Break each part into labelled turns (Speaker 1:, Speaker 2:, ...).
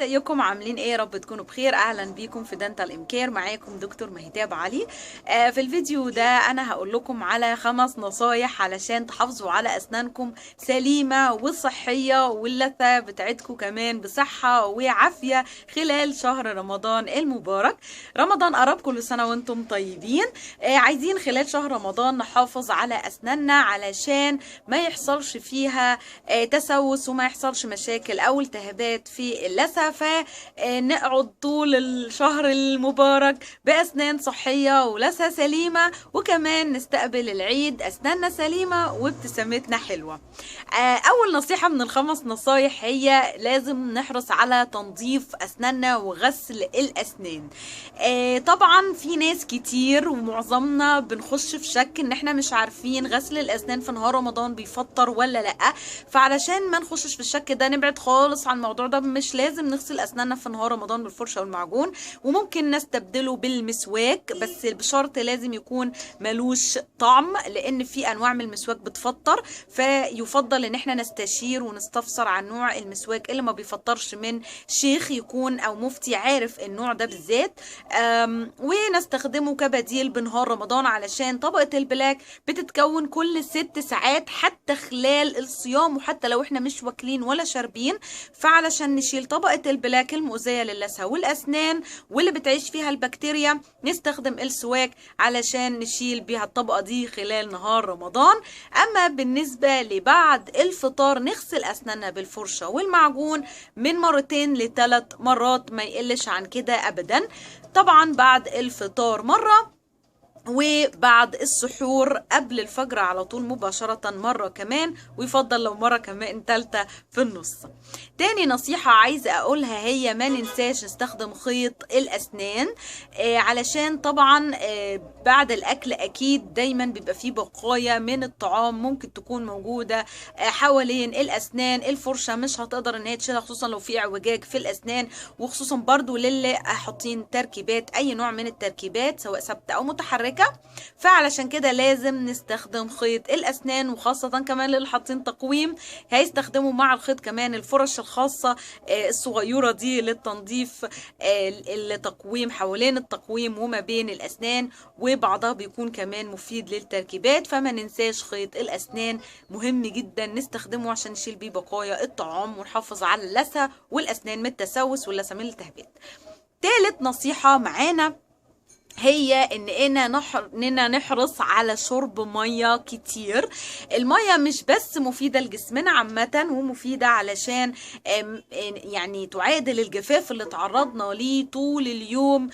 Speaker 1: ازيكم عاملين ايه؟ يا رب تكونوا بخير. اهلا بيكم في دنتال امكير، معاكم دكتور مهتاب علي. في الفيديو ده انا هقول لكم على 5 نصايح علشان تحافظوا على اسنانكم سليمة وصحية واللثة بتاعتكم كمان بصحة وعافية خلال شهر رمضان المبارك. رمضان قرب، كل سنة وانتم طيبين. عايزين خلال شهر رمضان نحافظ على اسناننا علشان ما يحصلش فيها تسوس وما يحصلش مشاكل او التهابات في اللثة، فنقعد طول الشهر المبارك بأسنان صحية ولثة سليمة، وكمان نستقبل العيد أسناننا سليمة وابتسامتنا حلوة. أول نصيحة من ال5 نصايح هي لازم نحرص على تنظيف أسناننا وغسل الأسنان. طبعا في ناس كتير ومعظمنا بنخش في شك ان احنا مش عارفين غسل الأسنان في نهار رمضان بيفطر ولا لأ، فعلشان ما نخشش في الشك ده نبعد خالص عن الموضوع ده. مش لازم نغسل أسناننا في نهار رمضان بالفرشة والمعجون، وممكن نستبدله بالمسواك، بس بشرط لازم يكون ملوش طعم، لأن في أنواع من المسواك بتفطر، فيفضل ان احنا نستشير ونستفسر عن نوع المسواك اللي ما بيفطرش من شيخ يكون او مفتي عارف النوع ده بالذات، ونستخدمه كبديل بنهار رمضان، علشان طبقة البلاك بتتكون كل 6 ساعات حتى خلال الصيام، وحتى لو احنا مش واكلين ولا شاربين. فعلشان نشيل طبقة البلاك المؤذية للثة والأسنان واللي بتعيش فيها البكتيريا نستخدم السواك علشان نشيل بيها الطبقة دي خلال نهار رمضان. أما بالنسبة لبعد الفطار نغسل أسناننا بالفرشة والمعجون من 2 ل3 مرات، ما يقلش عن كده أبدا. طبعا بعد الفطار مرة، وبعد السحور قبل الفجر على طول مباشرة مرة كمان، ويفضل لو مرة كمان تالتة في النص. تاني نصيحة عايزة اقولها هي ما ننساش نستخدم خيط الاسنان، علشان طبعا بعد الاكل اكيد دايما بيبقى فيه بقايا من الطعام ممكن تكون موجودة حوالين الاسنان. الفرشة مش هتقدر ان هي تشيلها، خصوصا لو في اعوجاج في الاسنان، وخصوصا برضو للي حاطين تركيبات، اي نوع من التركيبات سواء ثابتة او متحركة. فعلشان كده لازم نستخدم خيط الاسنان، وخاصة كمان اللي حاطين تقويم هيستخدموا مع الخيط كمان الفرش الخاصة الصغيرة دي للتنظيف التقويم حوالين التقويم وما بين الاسنان، وبعضها بيكون كمان مفيد للتركيبات. فما ننساش خيط الاسنان، مهم جدا نستخدمه عشان نشيل بيه بقايا الطعام ونحافظ على اللثة والاسنان من التسوس واللثة من الالتهابات. تالت نصيحة معانا هي اننا نحرص على شرب ميه كتير. الميه مش بس مفيده لجسمنا عامه، ومفيده علشان يعني تعادل الجفاف اللي تعرضنا ليه طول اليوم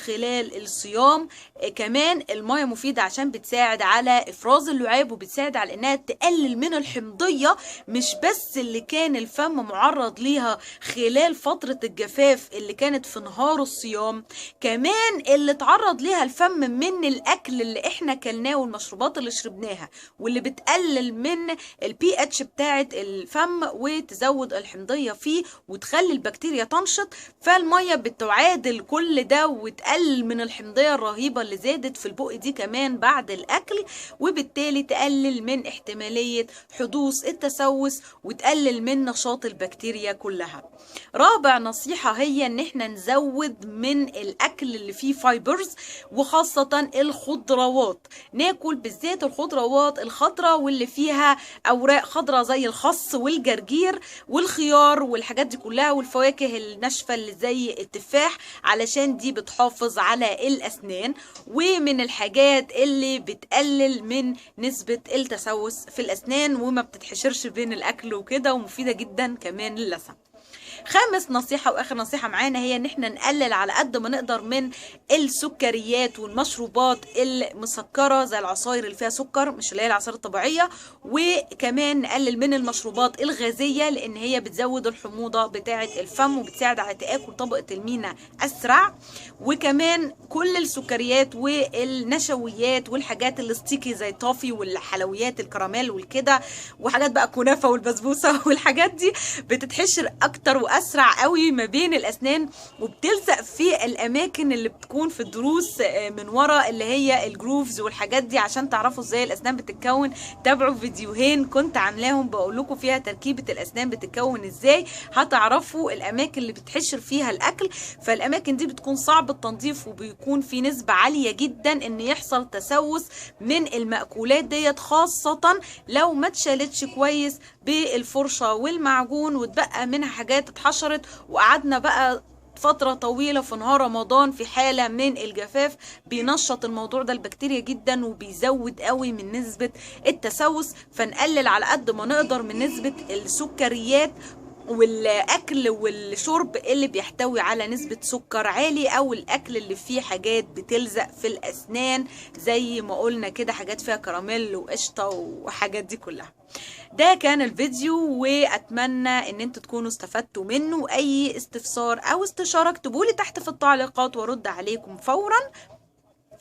Speaker 1: خلال الصيام. كمان الميه مفيده عشان بتساعد على افراز اللعاب، وبتساعد على انها تقلل من الحمضيه، مش بس اللي كان الفم معرض ليها خلال فتره الجفاف اللي كانت في نهار الصيام، كمان اللي تعرض ليها الفم من الاكل اللي احنا كلناه والمشروبات اللي شربناها، واللي بتقلل من البي اتش بتاعه الفم وتزود الحمضيه فيه وتخلي البكتيريا تنشط. فالميه بتعادل كل ده وتقلل من الحمضيه الرهيبه اللي زادت في البق دي كمان بعد الاكل، وبالتالي تقلل من احتماليه حدوث التسوس وتقلل من نشاط البكتيريا كلها. رابع نصيحه هي ان احنا نزود من الاكل اللي فيه فايبرز، وخاصة الخضروات. ناكل بالذات الخضروات الخضراء واللي فيها اوراق خضراء زي الخس والجرجير والخيار والحاجات دي كلها، والفواكه الناشفة اللي زي التفاح، علشان دي بتحافظ على الاسنان، ومن الحاجات اللي بتقلل من نسبة التسوس في الاسنان وما بتتحشرش بين الاكل وكده، ومفيدة جدا كمان للثة. خامس نصيحة واخر نصيحة معانا هي ان احنا نقلل على قد ما نقدر من السكريات والمشروبات المسكرة زي العصاير اللي فيها سكر، مش اللي هي العصائر الطبيعية، وكمان نقلل من المشروبات الغازية لان هي بتزود الحموضة بتاعة الفم وبتساعد على تآكل طبقة المينا اسرع. وكمان كل السكريات والنشويات والحاجات الستيكي زي التوفي والحلويات الكراميل والكده، وحاجات بقى كنافة والبسبوسة والحاجات دي بتتحشر اكتر اسرع قوي ما بين الاسنان، وبتلزق في الاماكن اللي بتكون في الضروس من ورا، اللي هي الجروفز والحاجات دي. عشان تعرفوا ازاي الاسنان بتتكون تابعوا فيديوهين كنت عاملاهم بقول لكم فيها تركيبه الاسنان بتتكون ازاي، هتعرفوا الاماكن اللي بتحشر فيها الاكل. فالاماكن دي بتكون صعب التنظيف، وبيكون في نسبه عاليه جدا ان يحصل تسوس من المأكولات ديت، خاصه لو ما اتشالتش كويس بالفرشه والمعجون واتبقى منها حاجات اتحشرت، وقعدنا بقى فترة طويلة في نهار رمضان في حالة من الجفاف. بينشط الموضوع ده البكتيريا جدا، وبيزود قوي من نسبة التسوس. فنقلل على قد ما نقدر من نسبة السكريات والاكل والشرب اللي بيحتوي على نسبة سكر عالي، او الاكل اللي فيه حاجات بتلزق في الاسنان زي ما قلنا كده، حاجات فيها كراميل وقشطة وحاجات دي كلها. ده كان الفيديو، واتمنى ان انتوا تكونوا استفدتوا منه. اي استفسار او استشارة اكتبولي تحت في التعليقات وارد عليكم فورا.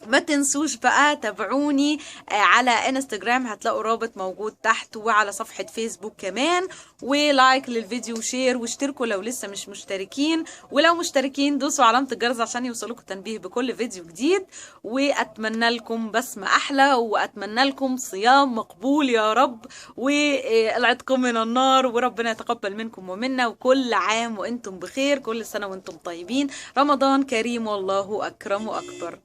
Speaker 1: ما تنسوش بقى تابعوني على انستجرام، هتلاقوا رابط موجود تحت، وعلى صفحة فيسبوك كمان. ولايك للفيديو وشير، واشتركوا لو لسه مش مشتركين، ولو مشتركين دوسوا علامة الجرس عشان يوصلكم تنبيه بكل فيديو جديد. واتمنى لكم بسمة احلى، واتمنى لكم صيام مقبول يا رب، والعتق من النار، وربنا يتقبل منكم ومنا. وكل عام وانتم بخير، كل سنة وانتم طيبين، رمضان كريم والله اكرم واكبر.